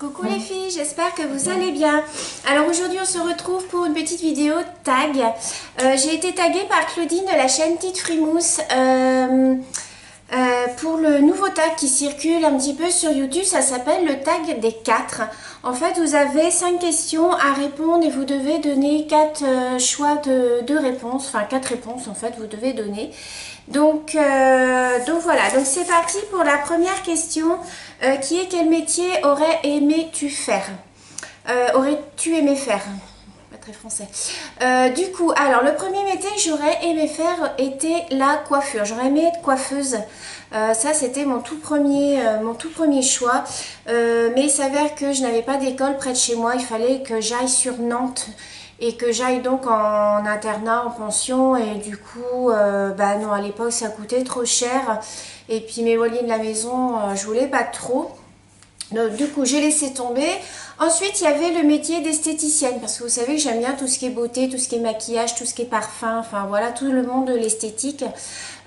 Coucou les filles, j'espère que vous allez bien. Alors aujourd'hui on se retrouve pour une petite vidéo tag. J'ai été taguée par Claudine de la chaîne Tite Frimousse pour le nouveau tag qui circule un petit peu sur YouTube. Ça s'appelle le tag des 4. En fait vous avez 5 questions à répondre et vous devez donner 4 choix de réponses. Enfin 4 réponses en fait vous devez donner. Donc voilà, donc c'est parti pour la première question qui est: quel métier aurais aimé-tu faire? Aurais-tu aimé faire? Pas très français. Du coup, alors le premier métier que j'aurais aimé faire était la coiffure. J'aurais aimé être coiffeuse. Ça c'était mon tout premier choix. Mais il s'avère que je n'avais pas d'école près de chez moi. Il fallait que j'aille sur Nantes. Et que j'aille donc en internat, en pension, et du coup, bah non, à l'époque ça coûtait trop cher, et puis m'éloigner de la maison, je voulais pas trop. Donc, du coup, j'ai laissé tomber. Ensuite, il y avait le métier d'esthéticienne, parce que vous savez que j'aime bien tout ce qui est beauté, tout ce qui est maquillage, tout ce qui est parfum, enfin voilà, tout le monde de l'esthétique.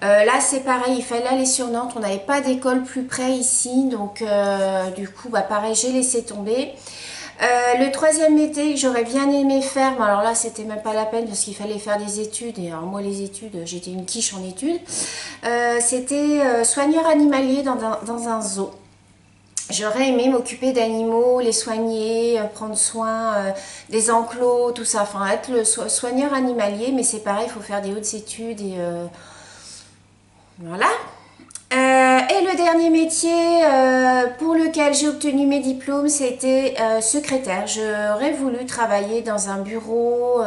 Là, c'est pareil, il fallait aller sur Nantes, on n'avait pas d'école plus près ici, donc du coup, bah pareil, j'ai laissé tomber. Le troisième métier que j'aurais bien aimé faire, mais alors là c'était même pas la peine parce qu'il fallait faire des études, et alors moi les études, j'étais une quiche en études, c'était soigneur animalier dans un zoo. J'aurais aimé m'occuper d'animaux, les soigner, prendre soin des enclos, tout ça, enfin être le soigneur animalier, mais c'est pareil, il faut faire des hautes études et voilà. Et le dernier métier pour lequel j'ai obtenu mes diplômes, c'était secrétaire. J'aurais voulu travailler dans un bureau,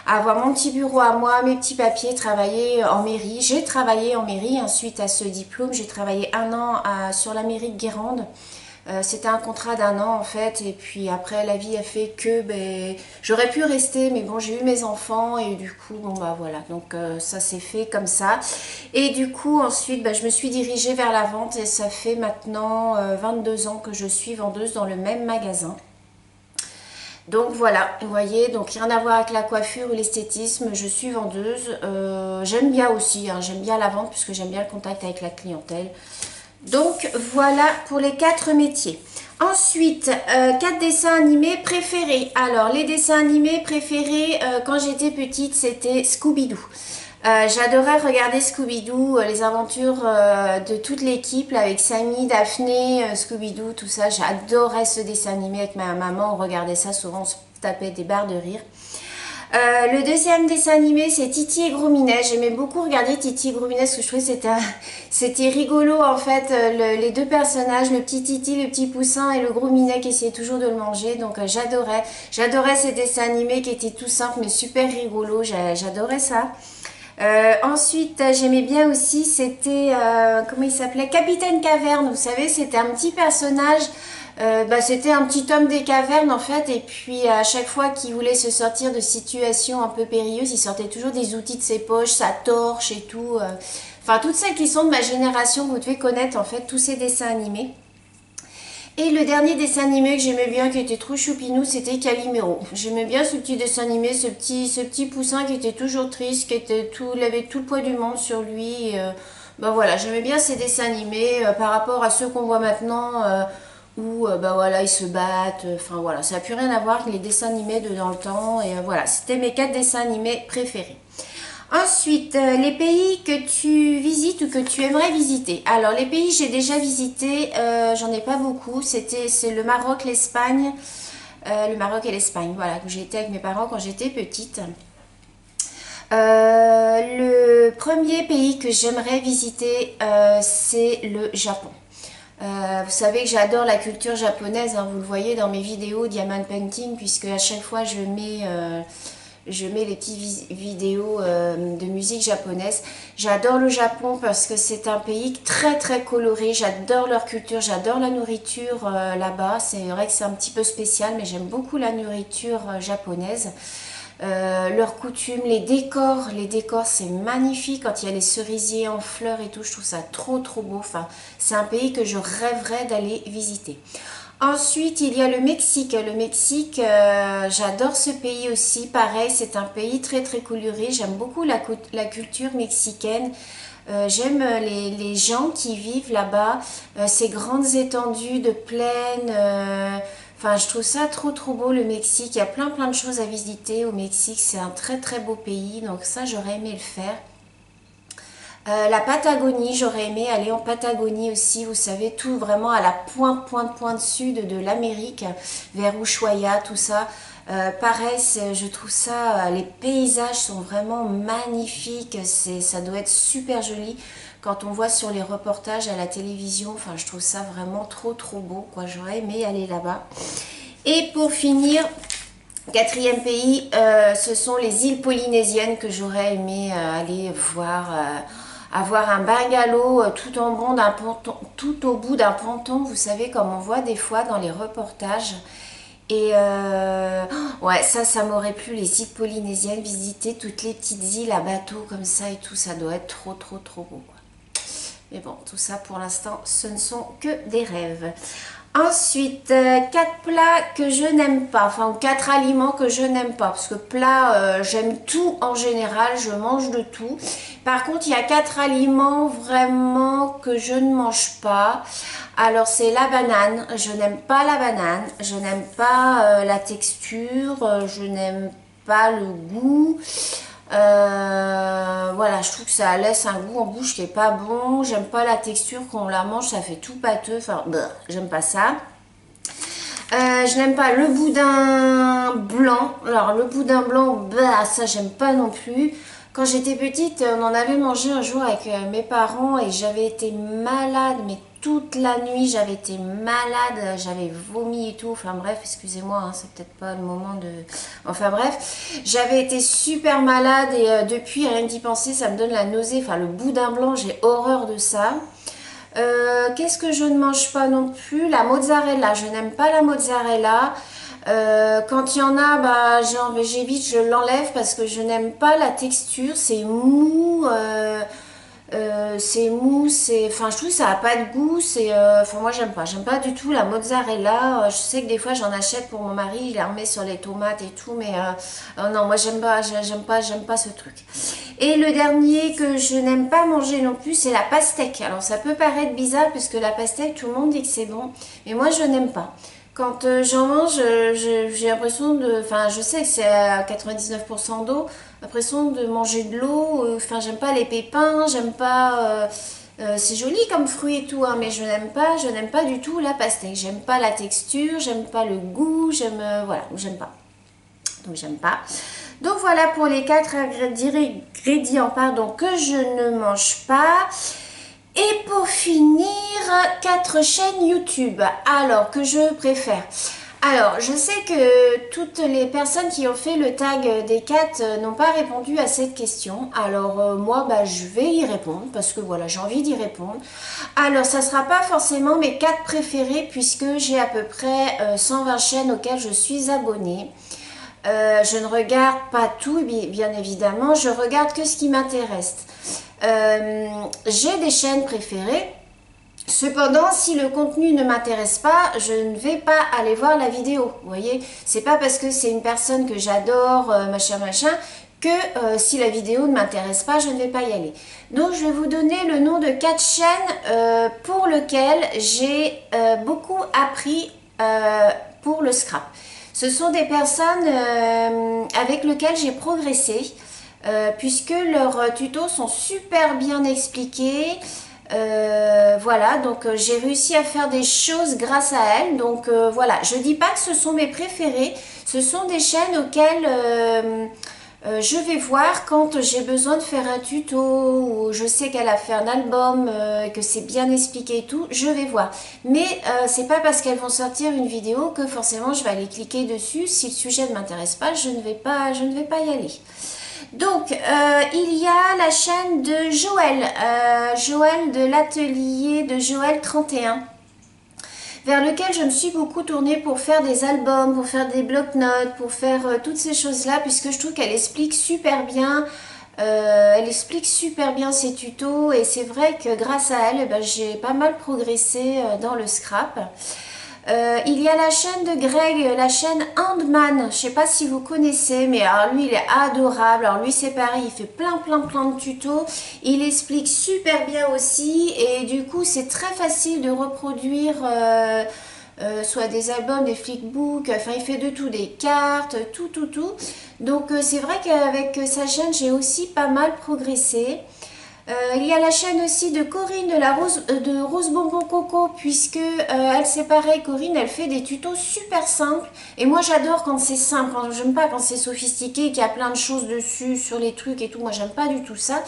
avoir mon petit bureau à moi, mes petits papiers, travailler en mairie. J'ai travaillé en mairie, suite à ce diplôme. J'ai travaillé 1 an sur la mairie de Guérande. C'était un contrat d'1 an en fait, et puis après la vie a fait que j'aurais pu rester, mais bon, j'ai eu mes enfants et du coup bon bah voilà, donc ça s'est fait comme ça. Et du coup ensuite je me suis dirigée vers la vente, et ça fait maintenant 22 ans que je suis vendeuse dans le même magasin. Donc voilà, vous voyez, donc rien à voir avec la coiffure ou l'esthétisme, je suis vendeuse. J'aime bien aussi, hein, j'aime bien la vente puisque j'aime bien le contact avec la clientèle. Donc voilà pour les 4 métiers. Ensuite, 4 dessins animés préférés. Alors les dessins animés préférés quand j'étais petite, c'était Scooby-Doo. J'adorais regarder Scooby-Doo, les aventures de toute l'équipe avec Sammy, Daphné, Scooby-Doo, tout ça. J'adorais ce dessin animé avec ma maman, on regardait ça souvent, on se tapait des barres de rire. Le deuxième dessin animé, c'est Titi et Gros Minet. J'aimais beaucoup regarder Titi et Gros Minet parce que je trouvais que c'était rigolo en fait, les deux personnages, le petit Titi, le petit poussin, et le Gros Minet qui essayait toujours de le manger. Donc j'adorais ces dessins animés qui étaient tout simples mais super rigolos, j'adorais ça. Ensuite, j'aimais bien aussi, c'était, comment il s'appelait, Capitaine Caverne. Vous savez, c'était un petit personnage, c'était un petit homme des cavernes en fait, et puis à chaque fois qu'il voulait se sortir de situations un peu périlleuses, il sortait toujours des outils de ses poches, sa torche et tout. Enfin, toutes celles qui sont de ma génération, vous devez connaître en fait tous ces dessins animés. Et le dernier dessin animé que j'aimais bien, qui était trop choupinou, c'était Calimero. J'aimais bien ce petit dessin animé, ce petit poussin qui était toujours triste, il avait tout le poids du monde sur lui. Voilà, j'aimais bien ces dessins animés par rapport à ceux qu'on voit maintenant où voilà, ils se battent. Enfin voilà, ça n'a plus rien à voir avec les dessins animés de dans le temps. Et voilà, c'était mes 4 dessins animés préférés. Ensuite, les pays que tu visites ou que tu aimerais visiter. Alors, les pays que j'ai déjà visités, j'en ai pas beaucoup. C'est le Maroc, l'Espagne. Le Maroc et l'Espagne, voilà, que j'ai été avec mes parents quand j'étais petite. Le premier pays que j'aimerais visiter, c'est le Japon. Vous savez que j'adore la culture japonaise, hein, vous le voyez dans mes vidéos Diamond Painting, puisque à chaque fois je mets les petites vidéos de musique japonaise. J'adore le Japon parce que c'est un pays très très coloré. J'adore leur culture, j'adore la nourriture là-bas. C'est vrai que c'est un petit peu spécial, mais j'aime beaucoup la nourriture japonaise. Leurs coutumes, les décors c'est magnifique quand il y a les cerisiers en fleurs et tout. Je trouve ça trop trop beau. Enfin, c'est un pays que je rêverais d'aller visiter. Ensuite, il y a le Mexique. Le Mexique, j'adore ce pays aussi. Pareil, c'est un pays très très coloré. J'aime beaucoup la culture mexicaine. J'aime les gens qui vivent là-bas, ces grandes étendues de plaine. Enfin, je trouve ça trop beau le Mexique. Il y a plein de choses à visiter au Mexique. C'est un très beau pays. Donc ça, j'aurais aimé le faire. La Patagonie, j'aurais aimé aller en Patagonie aussi, vous savez, tout vraiment à la pointe sud de l'Amérique, vers Ushuaia, tout ça. Pareil, je trouve ça, les paysages sont vraiment magnifiques, ça doit être super joli quand on voit sur les reportages à la télévision. Enfin, je trouve ça vraiment trop beau, quoi. J'aurais aimé aller là-bas. Et pour finir, quatrième pays, ce sont les îles polynésiennes que j'aurais aimé aller voir. Avoir un bungalow tout au bout d'un ponton, vous savez, comme on voit des fois dans les reportages. Et ouais, ça m'aurait plu, les îles polynésiennes, visiter toutes les petites îles à bateau comme ça et tout, ça doit être trop beau, quoi. Mais bon, tout ça pour l'instant, ce ne sont que des rêves. Ensuite, 4 plats que je n'aime pas, enfin 4 aliments que je n'aime pas, parce que plat, j'aime tout en général, je mange de tout. Par contre, il y a 4 aliments vraiment que je ne mange pas. Alors c'est la banane, je n'aime pas la banane, je n'aime pas la texture, je n'aime pas le goût. Voilà, je trouve que ça laisse un goût en bouche qui est pas bon. J'aime pas la texture quand on la mange, ça fait tout pâteux. Enfin, j'aime pas ça. Je n'aime pas le boudin blanc. Alors le boudin blanc, ça j'aime pas non plus. Quand j'étais petite, on en avait mangé un jour avec mes parents et j'avais été malade, mais toute la nuit j'avais été malade, j'avais vomi et tout. Enfin bref, excusez-moi, hein, c'est peut-être pas le moment de... Enfin bref, j'avais été super malade et depuis, rien d'y penser, ça me donne la nausée. Enfin le boudin blanc, j'ai horreur de ça. Qu'est-ce que je ne mange pas non plus? La mozzarella, je n'aime pas la mozzarella. Quand il y en a, bah, j'évite, je l'enlève parce que je n'aime pas la texture, c'est mou, enfin je trouve que ça n'a pas de goût, enfin moi j'aime pas du tout la mozzarella. Je sais que des fois j'en achète pour mon mari, il la remet sur les tomates et tout, mais non, moi j'aime pas ce truc. Et le dernier que je n'aime pas manger non plus, c'est la pastèque. Alors ça peut paraître bizarre puisque la pastèque, tout le monde dit que c'est bon, mais moi je n'aime pas. Quand j'en mange, j'ai l'impression de... Enfin, je sais que c'est à 99% d'eau, l'impression de manger de l'eau. Enfin, j'aime pas les pépins, j'aime pas... c'est joli comme fruit et tout, hein, mais je n'aime pas du tout la pastèque. J'aime pas la texture, j'aime pas le goût, voilà, j'aime pas. Donc, j'aime pas. Donc, voilà pour les 4 ingrédients, pardon, que je ne mange pas. Et pour finir, 4 chaînes YouTube. Alors, que je préfère. Alors, je sais que toutes les personnes qui ont fait le tag des 4 n'ont pas répondu à cette question. Alors, moi, bah, je vais y répondre parce que voilà, j'ai envie d'y répondre. Alors, ça ne sera pas forcément mes 4 préférés puisque j'ai à peu près 120 chaînes auxquelles je suis abonnée. Je ne regarde pas tout, bien évidemment. Je regarde que ce qui m'intéresse. J'ai des chaînes préférées. Cependant, si le contenu ne m'intéresse pas, je ne vais pas aller voir la vidéo. Vous voyez, c'est pas parce que c'est une personne que j'adore, machin, que si la vidéo ne m'intéresse pas, je ne vais pas y aller. Donc, je vais vous donner le nom de 4 chaînes pour lesquelles j'ai beaucoup appris pour le scrap. Ce sont des personnes avec lesquelles j'ai progressé. Puisque leurs tutos sont super bien expliqués. Voilà, donc j'ai réussi à faire des choses grâce à elles. Donc voilà, je dis pas que ce sont mes préférés, ce sont des chaînes auxquelles je vais voir quand j'ai besoin de faire un tuto ou je sais qu'elle a fait un album, que c'est bien expliqué et tout, je vais voir. Mais c'est pas parce qu'elles vont sortir une vidéo que forcément je vais aller cliquer dessus. Si le sujet ne m'intéresse pas, je ne vais pas y aller. Donc, il y a la chaîne de Joël, Joël de l'atelier de Joël 31, vers lequel je me suis beaucoup tournée pour faire des albums, pour faire des bloc-notes, pour faire toutes ces choses-là, puisque je trouve qu'elle explique super bien, ses tutos, et c'est vrai que grâce à elle, j'ai pas mal progressé dans le scrap. Il y a la chaîne de Greg, la chaîne Handman, je sais pas si vous connaissez, mais alors lui il est adorable. Alors lui c'est pareil, il fait plein de tutos, il explique super bien aussi et du coup c'est très facile de reproduire soit des albums, des flickbooks, enfin il fait de tout, des cartes, tout. Donc c'est vrai qu'avec sa chaîne j'ai aussi pas mal progressé. Il y a la chaîne aussi de Corinne de Rose Bonbon Coco, puisque elle c'est pareil, Corinne elle fait des tutos super simples et moi j'adore quand c'est simple, j'aime pas quand c'est sophistiqué, qu'il y a plein de choses dessus sur les trucs et tout, moi j'aime pas du tout ça.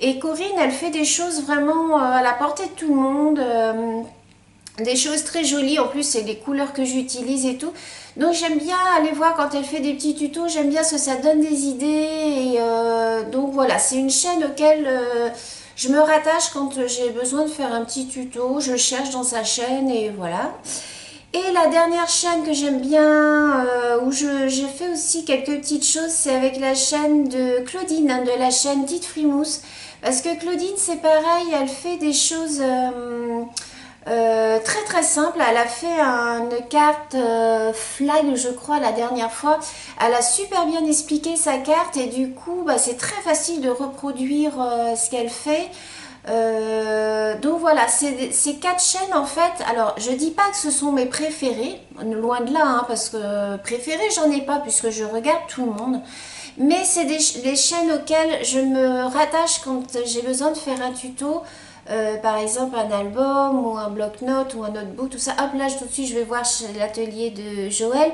Et Corinne elle fait des choses vraiment à la portée de tout le monde, des choses très jolies, en plus c'est des couleurs que j'utilise et tout. Donc j'aime bien aller voir quand elle fait des petits tutos, j'aime bien ce que ça donne des idées. Et donc voilà, c'est une chaîne auquel je me rattache quand j'ai besoin de faire un petit tuto. Je cherche dans sa chaîne et voilà. Et la dernière chaîne que j'aime bien, où j'ai fait aussi quelques petites choses, c'est avec la chaîne de Claudine, hein, de la chaîne Tite Frimousse. Parce que Claudine c'est pareil, elle fait des choses... très simple, elle a fait une carte flag je crois la dernière fois, elle a super bien expliqué sa carte et du coup bah, c'est très facile de reproduire ce qu'elle fait. Donc voilà, ces quatre chaînes en fait, alors je dis pas que ce sont mes préférés, loin de là, hein, parce que préférés j'en ai pas puisque je regarde tout le monde. Mais c'est des chaînes auxquelles je me rattache quand j'ai besoin de faire un tuto. Par exemple un album ou un bloc-notes ou un notebook, tout ça. Hop là tout de suite je vais voir chez l'atelier de Joël.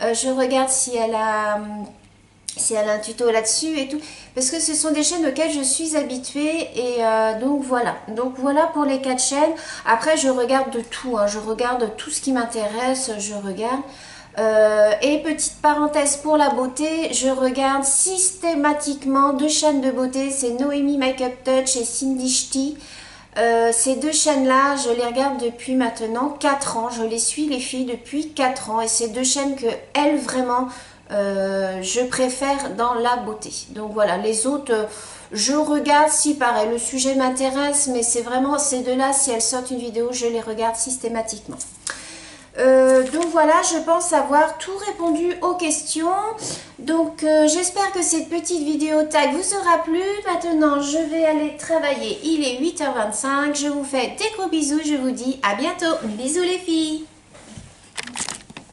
Je regarde si elle a un tuto là-dessus et tout. Parce que ce sont des chaînes auxquelles je suis habituée. Et donc voilà. Donc voilà pour les quatre chaînes. Après je regarde de tout. Hein. Je regarde tout ce qui m'intéresse. Je regarde. Et petite parenthèse pour la beauté, je regarde systématiquement deux chaînes de beauté. C'est Noémie Makeup Touch et Cindy Ch'ti. Ces deux chaînes-là, je les regarde depuis maintenant 4 ans. Je les suis, les filles, depuis 4 ans. Et c'est deux chaînes que, elles, vraiment, je préfère dans la beauté. Donc voilà, les autres, je regarde si, pareil, le sujet m'intéresse. Mais c'est vraiment ces deux-là, si elles sortent une vidéo, je les regarde systématiquement. Donc voilà, je pense avoir tout répondu aux questions. Donc j'espère que cette petite vidéo tag vous aura plu. Maintenant, je vais aller travailler. Il est 8h25. Je vous fais des gros bisous. Je vous dis à bientôt. Bisous les filles.